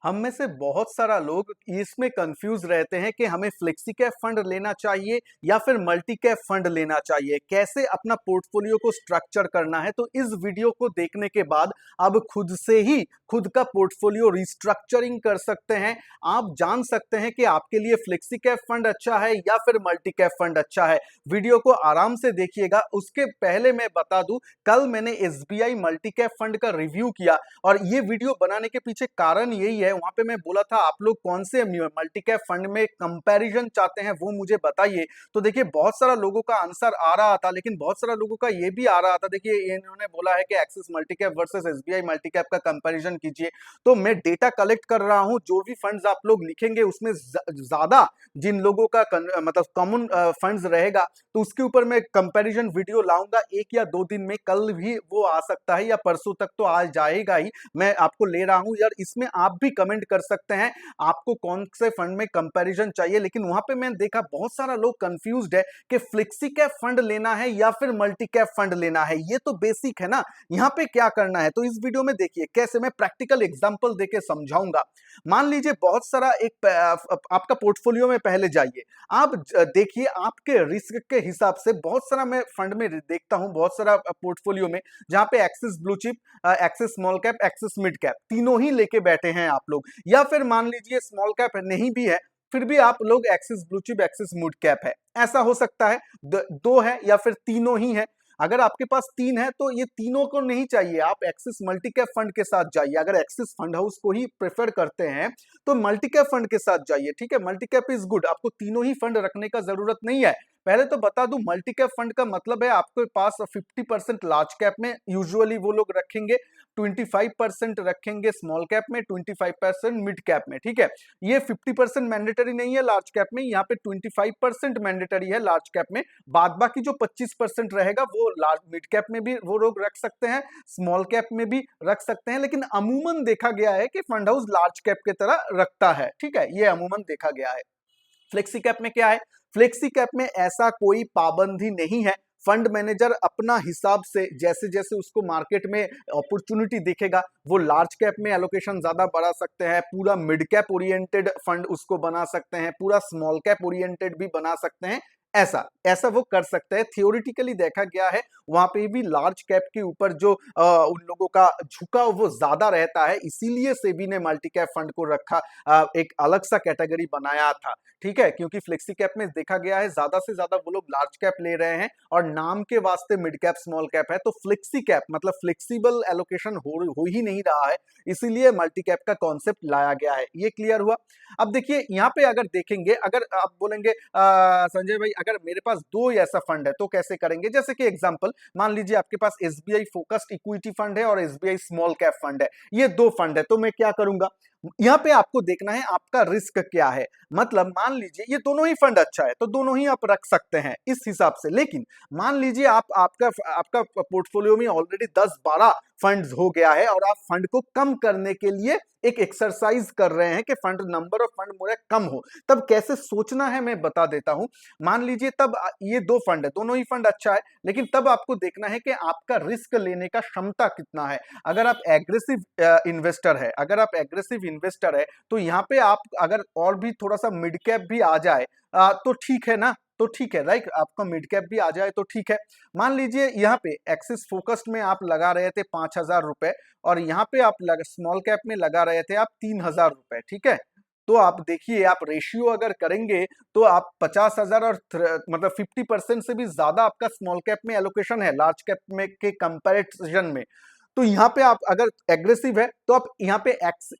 हम में से बहुत सारा लोग इसमें कंफ्यूज रहते हैं कि हमें फ्लेक्सी कैप फंड लेना चाहिए या फिर मल्टी कैप फंड लेना चाहिए, कैसे अपना पोर्टफोलियो को स्ट्रक्चर करना है। तो इस वीडियो को देखने के बाद आप खुद से ही खुद का पोर्टफोलियो रिस्ट्रक्चरिंग कर सकते हैं। आप जान सकते हैं कि आपके लिए फ्लेक्सी कैप फंड अच्छा है या फिर मल्टी कैप फंड अच्छा है। वीडियो को आराम से देखिएगा। उसके पहले मैं बता दूं, कल मैंने एसबीआई मल्टी कैप फंड का रिव्यू किया और ये वीडियो बनाने के पीछे कारण यही है। वहां पे मैं बोला था आप लोग कौन से मल्टी कैप फंड में कंपैरिजन चाहते हैं वो मुझे बताइए। तो देखिए बहुत सारा लोगों का आंसर आ रहा था, लेकिन बहुत सारा लोगों का ये भी आ रहा था, देखिए इन्होंने बोला है कि axis multi cap versus SBI multi cap का कंपैरिजन कीजिए। तो मैं डेटा कलेक्ट कर रहा हूं, जो भी फंड्स आप लोग लिखेंगे उसमें ज्यादा जिन लोगों का मतलब कॉमन फंड्स रहेगा तो उसके ऊपर मैं कंपैरिजन वीडियो लाऊंगा 1 या 2 दिन में। कल भी वो आ सकता है या परसों तक तो आ जाएगा ही। मैं आपको ले रहा हूं यार, इसमें आप भी कमेंट कर सकते हैं आपको कौन से फंड में कंपैरिजन चाहिए। लेकिन वहां पे मैं देखा बहुत सारा लोग कंफ्यूज्ड है कि फ्लेक्सी कैप फंड लेना है या फिर मल्टी कैप फंड लेना है। ये तो बेसिक है ना, यहाँ पे क्या करना है तो इस वीडियो में देखिए कैसे मैं प्रैक्टिकल एग्जांपल देके समझाऊंगा। मान लीजिए बहुत सारा एक आपका पोर्टफोलियो में पहले जाइए, आप देखिए आपके रिस्क के हिसाब से बहुत सारा मैं फंड में देखता हूं, बहुत सारा पोर्टफोलियो में जहां पे axis blue chip, axis small cap, axis mid cap तीनों ही लेके बैठे हैं आप लोग। या फिर मान लीजिए स्मॉल कैप नहीं भी है फिर भी आप लोग axis blue chip axis mid cap है, ऐसा हो सकता है। दो है या फिर तीनों ही है। अगर आपके पास तीन है तो ये तीनों को नहीं चाहिए, आप एक्सिस मल्टी कैप फंड के साथ जाइए। अगर एक्सिस फंड हाउस को ही प्रेफर करते हैं तो मल्टी कैप फंड के साथ जाइए। ठीक है, मल्टी कैप इज गुड, आपको तीनों ही फंड रखने का जरूरत नहीं है। पहले तो बता दूं, मल्टी कैप फंड का मतलब है आपके पास 50% लार्ज कैप में यूजुअली वो लोग रखेंगे, 25% रखेंगे स्मॉल कैप में, 25% मिड कैप में। ठीक है, ये 50% मैंडेटरी नहीं है लार्ज कैप में, यहाँ पे 25% मैंडेटरी है लार्ज कैप में। बाद बाकी जो 25% रहेगा वो लार्ज मिड कैप में भी वो लोग रख सकते हैं, स्मॉल कैप में भी रख सकते हैं। लेकिन अमूमन देखा गया है कि फंड हाउस लार्ज कैप की तरह रखता है। ठीक है, ये अमूमन देखा गया है। फ्लेक्सी कैप में क्या है, फ्लेक्सी कैप में ऐसा कोई पाबंदी नहीं है। फंड मैनेजर अपना हिसाब से जैसे जैसे उसको मार्केट में अपॉर्चुनिटी दिखेगा वो लार्ज कैप में एलोकेशन ज्यादा बढ़ा सकते हैं, पूरा मिड कैप ओरिएंटेड फंड उसको बना सकते हैं, पूरा स्मॉल कैप ओरिएंटेड भी बना सकते हैं। ऐसा ऐसा वो कर सकते हैं। थियोरिटिकली देखा गया है वहां पे भी लार्ज कैप के ऊपर जो उन लोगों का झुकाव वो ज्यादा रहता है, इसीलिए सेबी ने मल्टी कैप फंड को रखा, एक अलग सा कैटेगरी बनाया था। ठीक है, क्योंकि फ्लेक्सी कैप में देखा गया है ज्यादा से ज्यादा वो लोग लार्ज कैप ले रहे हैं और नाम के वास्ते मिड कैप स्मॉल कैप है। तो फ्लेक्सी कैप मतलब फ्लेक्सिबल एलोकेशन हो ही नहीं रहा है, इसीलिए मल्टी कैप का कॉन्सेप्ट लाया गया है। ये क्लियर हुआ। अब देखिए यहाँ पे अगर देखेंगे, अगर आप बोलेंगे संजय भाई अगर मेरे पास दो ऐसा फंड है तो कैसे करेंगे। जैसे कि एग्जांपल मान लीजिए आपके पास एसबीआई फोकस्ड इक्विटी फंड है और एसबीआई स्मॉल कैप फंड है, ये दो फंड है। तो मैं क्या करूंगा, यहाँ पे आपको देखना है आपका रिस्क क्या है। मतलब मान लीजिए ये दोनों ही फंड अच्छा है तो दोनों ही आप रख सकते हैं इस हिसाब से। लेकिन मान लीजिए आपका आपका पोर्टफोलियो में ऑलरेडी 10-12 फंड्स हो गया है और आप फंड को कम करने के लिए एक एक्सरसाइज कर रहे हैं कि फंड नंबर ऑफ फंड मेरा कम हो। तब कैसे सोचना है मैं बता देता हूं। मान लीजिए तब ये दो फंड है, दोनों ही फंड अच्छा है, लेकिन तब आपको देखना है कि आपका रिस्क लेने का क्षमता कितना है। अगर आप एग्रेसिव इन्वेस्टर है, अगर आप एग्रेसिव इन्वेस्टर है तो यहाँ पे आप अगर और भी थोड़ा सा मिड कैप भी आ जाए तो ठीक है ना, तो ठीक है राइट, आपका मिड कैप भी आ जाए तो ठीक है। मान लीजिए यहाँ पे एक्सिस फोकस्ड में आप लगा रहे थे 5,000 रुपए और यहाँ पे आप स्मॉल कैप में लगा रहे थे आप 3,000 रुपए। ठीक है, तो आप देखिए आप रेशियो अगर करेंगे तो आप 50,000 और मतलब 50% से भी ज्यादा आपका स्मॉल कैप में एलोकेशन है लार्ज कैप में के कंपैरिजन में। तो यहाँ पे आप अगर एग्रेसिव है तो आप यहाँ पे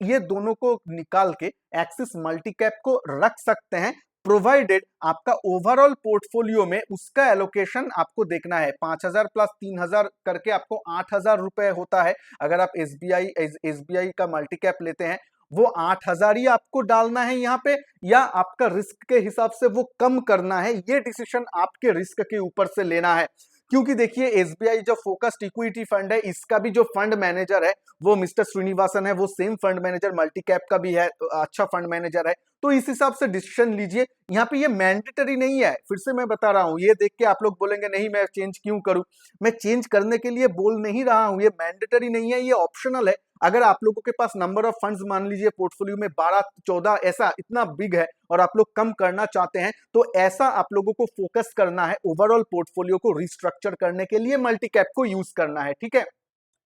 ये दोनों को निकाल के एक्सिस मल्टी कैप को रख सकते हैं, प्रोवाइडेड आपका ओवरऑल पोर्टफोलियो में उसका एलोकेशन आपको देखना है 5,000 प्लस 3,000 करके आपको 8,000 रुपए होता है। अगर आप एसबीआई का मल्टी कैप लेते हैं वो 8,000 ही आपको डालना है यहाँ पे, या आपका रिस्क के हिसाब से वो कम करना है। ये डिसीजन आपके रिस्क के ऊपर से लेना है। क्योंकि देखिए एसबीआई जो फोकस्ड इक्विटी फंड है इसका भी जो फंड मैनेजर है वो मिस्टर श्रीनिवासन है, वो same fund manager multi cap का भी है, तो अच्छा फंड मैनेजर है। तो इस हिसाब से डिसीजन लीजिए। यहाँ पे ये मैंडेटरी नहीं है, फिर से मैं बता रहा हूँ, ये देख के आप लोग बोलेंगे नहीं मैं चेंज क्यों करूं, मैं चेंज करने के लिए बोल नहीं रहा हूँ, ये मैंडेटरी नहीं है, ये ऑप्शनल है। अगर आप लोगों के पास नंबर ऑफ फंड्स मान लीजिए पोर्टफोलियो में 12-14 ऐसा इतना बिग है और आप लोग कम करना चाहते हैं, तो ऐसा आप लोगों को फोकस करना है, ओवरऑल पोर्टफोलियो को रिस्ट्रक्चर करने के लिए मल्टी कैप को यूज करना है, ठीक है।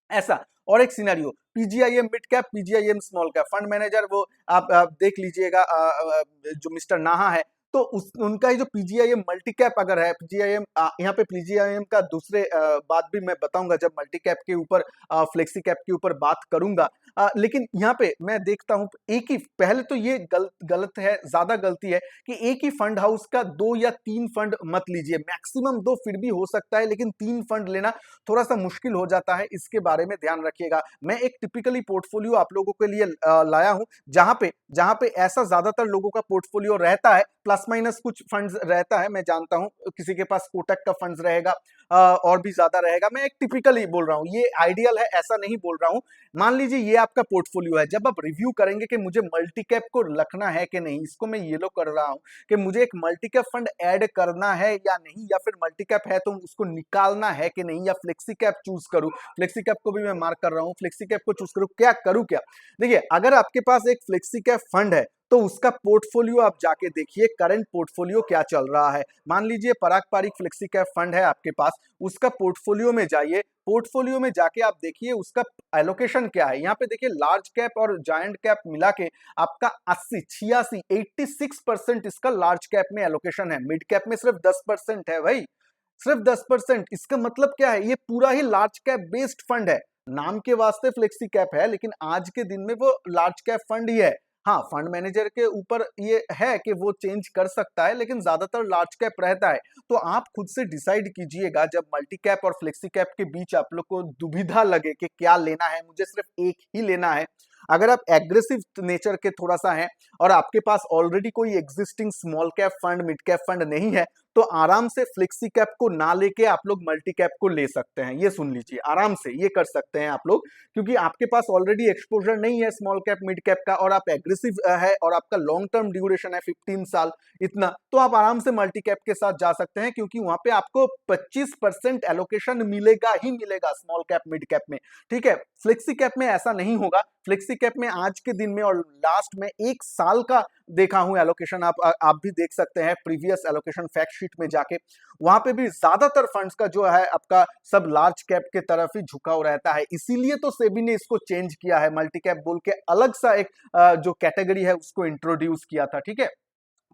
ऐसा और एक scenario, PGIM mid cap, PGIM small cap, fund manager वो आप देख लीजिएगा, जो मिस्टर नाहा है, तो उनका ही जो पीजीआईएम मल्टी कैप अगर है, पीजीआईएम यहाँ पे पीजीआईएम का दूसरे बात भी मैं बताऊंगा जब मल्टी कैप के ऊपर फ्लेक्सी कैप के ऊपर बात करूंगा। लेकिन यहाँ पे मैं देखता हूँ एक ही, पहले तो ये गलत है, ज्यादा गलती है कि एक ही फंड हाउस का 2 या 3 फंड मत लीजिए, मैक्सिमम 2 फिर भी हो सकता है, लेकिन 3 फंड लेना थोड़ा सा मुश्किल हो जाता है, इसके बारे में ध्यान रखिएगा। मैं एक टिपिकली पोर्टफोलियो आप लोगों के लिए लाया हूं, जहां पे ऐसा ज्यादातर लोगों का पोर्टफोलियो रहता है, प्लस माइनस कुछ फंड्स रहता है, मैं जानता हूं किसी के पास कोटक का फंड्स रहेगा, और भी ज्यादा रहेगा, मैं एक टिपिकली बोल रहा हूं, ये आइडियल है ऐसा नहीं बोल रहा हूं। मान लीजिए ये आपका पोर्टफोलियो है, जब आप रिव्यू करेंगे कि मुझे मल्टी कैप को रखना है कि नहीं, इसको मैं येलो कर रहा हूं कि मुझे एक मल्टी कैप फंड ऐड करना है या नहीं, या फिर मल्टी कैप है तो उसको निकालना है कि नहीं, या फ्लेक्सी कैप चूज करूं, फ्लेक्सी कैप को भी मैं मार्क कर रहा हूं, फ्लेक्सी कैप को चूज करूं क्या। देखिए अगर आपके पास एक फ्लेक्सी कैप फंड है तो उसका पोर्टफोलियो आप जाके देखिए, करंट पोर्टफोलियो क्या चल रहा है। मान लीजिए पराग पारिक फ्लेक्सी कैप फंड है आपके पास, उसका पोर्टफोलियो में जाइए, पोर्टफोलियो में जाके आप देखिए उसका एलोकेशन क्या है। यहाँ पे देखिए लार्ज कैप और जायंट कैप मिला के आपका 80, 86, 86% इसका लार्ज कैप में एलोकेशन है, मिड कैप में सिर्फ 10% है भाई, सिर्फ 10%। इसका मतलब क्या है, ये पूरा ही लार्ज कैप बेस्ड फंड है, नाम के वास्ते फ्लेक्सी कैप है, लेकिन आज के दिन में वो लार्ज कैप फंड ही है। हाँ, फंड मैनेजर के ऊपर ये है कि वो चेंज कर सकता है, लेकिन ज्यादातर लार्ज कैप रहता है। तो आप खुद से डिसाइड कीजिएगा, जब मल्टी कैप और फ्लेक्सी कैप के बीच आप लोग को दुविधा लगे कि क्या लेना है, मुझे सिर्फ एक ही लेना है, अगर आप एग्रेसिव नेचर के थोड़ा सा हैं और आपके पास ऑलरेडी कोई existing small cap fund, mid cap fund नहीं है, तो आराम से फ्लेक्सी कैप को ना लेके आप लोग मल्टी कैप को ले सकते हैं। ये सुन लीजिए, आराम से ये कर सकते हैं आप लोग, क्योंकि आपके पास ऑलरेडी एक्सपोजर नहीं है स्मॉल कैप मिड कैप का, और आप एग्रेसिव है और आपका लॉन्ग टर्म ड्यूरेशन है 15 साल इतना, तो आप आराम से मल्टी कैप के साथ जा सकते हैं, क्योंकि वहां पे आपको 25% एलोकेशन मिलेगा ही मिलेगा स्मॉल कैप मिड कैप में, ठीक है। फ्लेक्सी कैप में ऐसा नहीं होगा। फ्लेक्सी कैप में आज के दिन में और लास्ट में 1 साल का देखा हूं एलोकेशन, आप भी देख सकते हैं प्रीवियस एलोकेशन फैक्ट शीट में जाके, वहां पे भी ज्यादातर फंड्स का जो है आपका सब लार्ज कैप के तरफ ही झुकाव रहता है। इसीलिए तो सेबी ने इसको चेंज किया है, मल्टी कैप बोल के अलग सा एक जो कैटेगरी है उसको इंट्रोड्यूस किया था, ठीक है,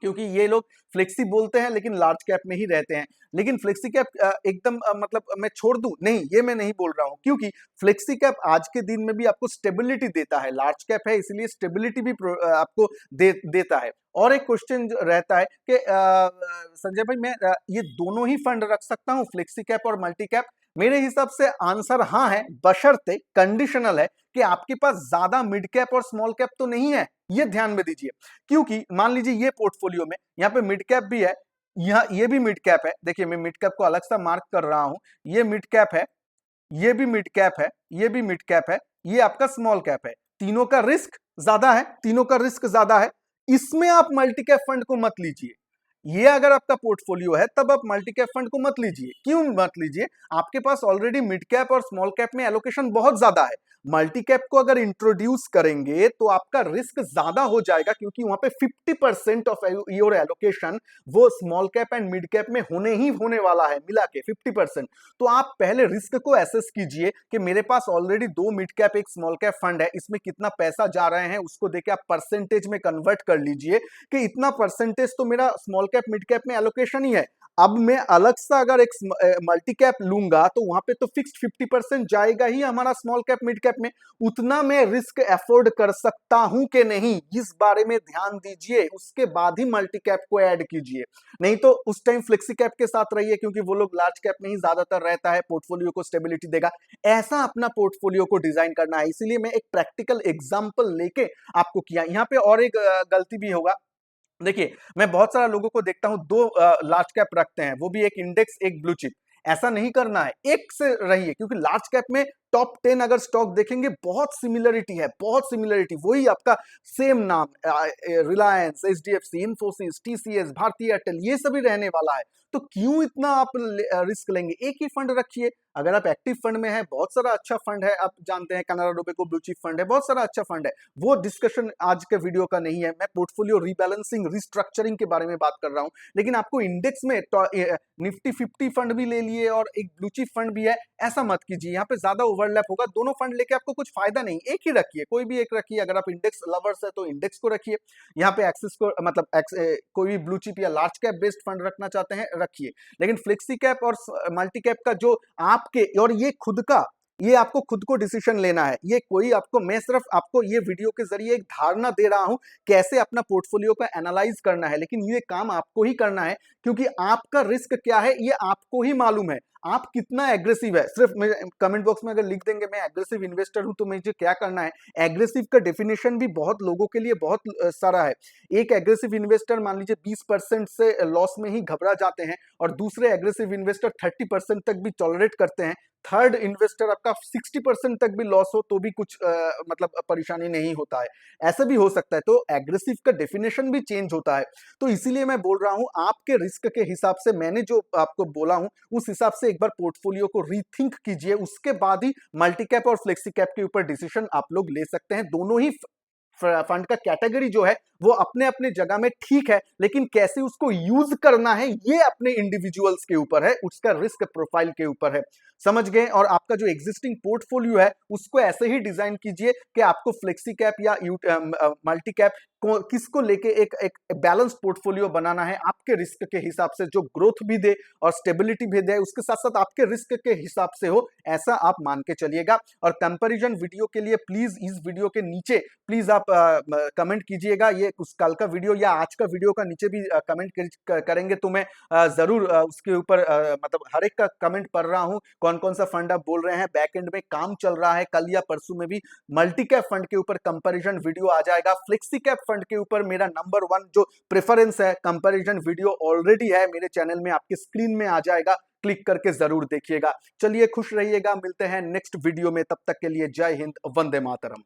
क्योंकि ये लोग फ्लेक्सी बोलते हैं लेकिन लार्ज कैप में ही रहते हैं। लेकिन फ्लेक्सी कैप एकदम मतलब मैं छोड़ दूं, नहीं, ये मैं नहीं बोल रहा हूं, क्योंकि फ्लेक्सी कैप आज के दिन में भी आपको स्टेबिलिटी देता है, लार्ज कैप है इसलिए स्टेबिलिटी भी आपको देता है। और एक क्वेश्चन रहता है कि संजय भाई मैं ये दोनों ही फंड रख सकता हूं, फ्लेक्सी कैप और मल्टी कैप। मेरे हिसाब से आंसर हाँ है, बशर्ते कंडीशनल है कि आपके पास ज्यादा मिड कैप और स्मॉल कैप तो नहीं है, ये ध्यान में दीजिए। क्योंकि मान लीजिए ये पोर्टफोलियो में यहाँ पे मिड कैप भी है, यहाँ ये भी मिड कैप है, देखिए मैं मिड कैप को अलग सा मार्क कर रहा हूं, ये मिड कैप है, ये भी मिड कैप है, ये भी मिड कैप है, ये आपका स्मॉल कैप है, तीनों का रिस्क ज्यादा है, तीनों का रिस्क ज्यादा है, इसमें आप मल्टी कैप फंड को मत लीजिए। ये अगर आपका पोर्टफोलियो है तब आप मल्टी कैप फंड को मत लीजिए। क्यों मत लीजिए, आपके पास ऑलरेडी मिड कैप और स्मॉल कैप में एलोकेशन बहुत ज्यादा है, मल्टी कैप को अगर इंट्रोड्यूस करेंगे तो आपका रिस्क ज्यादा हो जाएगा, क्योंकि वहां पे 50% ऑफ योर एलोकेशन वो small cap and mid cap में होने वाला है, मिला के 50%। तो आप पहले रिस्क को एसेस कीजिए कि मेरे पास ऑलरेडी 2 मिड कैप एक स्मॉल कैप फंड है, इसमें कितना पैसा जा रहे हैं उसको देके आप परसेंटेज में कन्वर्ट कर लीजिए कि इतना परसेंटेज तो मेरा स्मॉल कैप मिड कैप में एलोकेशन ही है। अब मैं अलग सा अगर एक मल्टी कैप लूंगा तो वहां पे तो फिक्स्ड 50% जाएगा ही हमारा स्मॉल कैप मिड कैप में, उतना मैं रिस्क अफोर्ड कर सकता हूं कि नहीं, इस बारे में ध्यान दीजिए, उसके बाद ही मल्टी कैप को ऐड कीजिए। नहीं तो उस टाइम फ्लेक्सी कैप के साथ रहिए, क्योंकि वो लोग लार्ज कैप में ही ज्यादातर रहता है, पोर्टफोलियो को स्टेबिलिटी देगा। ऐसा अपना पोर्टफोलियो को डिजाइन करना है, इसीलिए मैं एक प्रैक्टिकल एग्जाम्पल लेके आपको किया। यहाँ पे और एक गलती भी होगा, देखिए मैं बहुत सारा लोगों को देखता हूं 2 लार्ज कैप रखते हैं, वो भी एक इंडेक्स एक ब्लू चिप। ऐसा नहीं करना है, एक से रहिए, क्योंकि लार्ज कैप में टॉप 10 अगर स्टॉक देखेंगे बहुत सिमिलरिटी है, बहुत सिमिलरिटी, वही आपका सेम नाम, रिलायंस, एचडीएफसी, इन्फोसिस, टीसीएस, भारतीय एयरटेल, ये सभी रहने वाला है। तो क्यों इतना आप रिस्क लेंगे? एक ही फंड रखिए। अगर आप एक्टिव फंड में है, बहुत सारा अच्छा फंड है, आप जानते हैं Canada Robeco blue chip fund है, बहुत सारा अच्छा फंड है, वो डिस्कशन आज के वीडियो का नहीं है। मैं पोर्टफोलियो रीबैलेंसिंग, रिस्ट्रक्चरिंग के बारे में बात कर रहा हूं। लेकिन आपको इंडेक्स में निफ्टी 50 फंड भी ले लिए और एक ब्लू चिप फंड भी है, ऐसा मत कीजिए। यहाँ पे ज्यादा ओवरलैप होगा, दोनों फंड लेके आपको कुछ फायदा नहीं। एक ही रखिए, कोई भी एक रखिए। अगर आप इंडेक्स लवर्स है तो इंडेक्स को रखिए। यहाँ पे एक्सिस को मतलब कोई भी ब्लू चिप या लार्ज कैप बेस्ड फंड रखना चाहते हैं रखिए। लेकिन फ्लेक्सी कैप और मल्टी कैप का जो आपके, और ये खुद का, ये आपको खुद को डिसीजन लेना है। ये कोई आपको, मैं सिर्फ आपको ये वीडियो के जरिए एक धारणा दे रहा हूं कैसे अपना पोर्टफोलियो का एनालाइज करना है, लेकिन ये काम आपको ही करना है, क्योंकि आपका रिस्क क्या है ये आपको ही मालूम है। आप कितना एग्रेसिव है, सिर्फ कमेंट बॉक्स में अगर लिख देंगे मैं एग्रेसिव इन्वेस्टर हूं तो मुझे क्या करना है। एग्रेसिव का डेफिनेशन भी बहुत लोगों के लिए बहुत सारा है। एक एग्रेसिव इन्वेस्टर मान लीजिए 20% से लॉस में ही घबरा जाते हैं, और दूसरे एग्रेसिव इन्वेस्टर 30% तक भी टॉलरेट करते हैं। थर्ड इन्वेस्टर आपका 60% तक भी लॉस हो तो भी कुछ मतलब परेशानी नहीं होता है। ऐसा भी हो सकता है। तो एग्रेसिव का डेफिनेशन भी चेंज होता है। तो इसीलिए मैं बोल रहा हूं, आपके रिस्क के हिसाब से मैंने जो आपको बोला हूं उस हिसाब से एक बार पोर्टफोलियो को रीथिंक कीजिए। उसके बाद ही मल्टी कैप और फ्लेक्सी कैप के ऊपर डिसीजन आप लोग ले सकते हैं। दोनों ही फंड का कैटेगरी जो है वो अपने अपने जगह में ठीक है, लेकिन कैसे उसको यूज करना है ये अपने इंडिविजुअल्स के ऊपर है, उसका रिस्क प्रोफाइल के ऊपर है। समझ गए? और आपका जो एग्जिस्टिंग पोर्टफोलियो है उसको ऐसे ही डिजाइन कीजिए कि आपको फ्लेक्सी कैप या मल्टी कैप किसको लेके एक एक बैलेंस पोर्टफोलियो बनाना है, आपके रिस्क के हिसाब से, जो ग्रोथ भी दे और स्टेबिलिटी भी दे, उसके साथ साथ आपके रिस्क के हिसाब से हो, ऐसा आप मान के चलिएगा। और कंपैरिजन वीडियो के लिए प्लीज इस वीडियो के नीचे प्लीज आप कमेंट कीजिएगा। ये उस कल का वीडियो या आज का वीडियो का नीचे भी कमेंट करेंगे तो मैं जरूर उसके ऊपर मतलब हर एक का कमेंट पढ़ रहा हूं। कौन कौन सा फंड आप बोल रहे हैं, बैक एंड में काम चल रहा है। कल या परसों में भी मल्टी कैप फंड के ऊपर कंपैरिजन वीडियो आ जाएगा। फ्लेक्सी कैप फंड के ऊपर मेरा नंबर 1 जो प्रेफरेंस है, कंपैरिजन वीडियो ऑलरेडी है मेरे चैनल में, आपके स्क्रीन में आ जाएगा, क्लिक करके जरूर देखिएगा। चलिए खुश रहिएगा, मिलते हैं नेक्स्ट वीडियो में, तब तक के लिए जय हिंद, वंदे मातरम।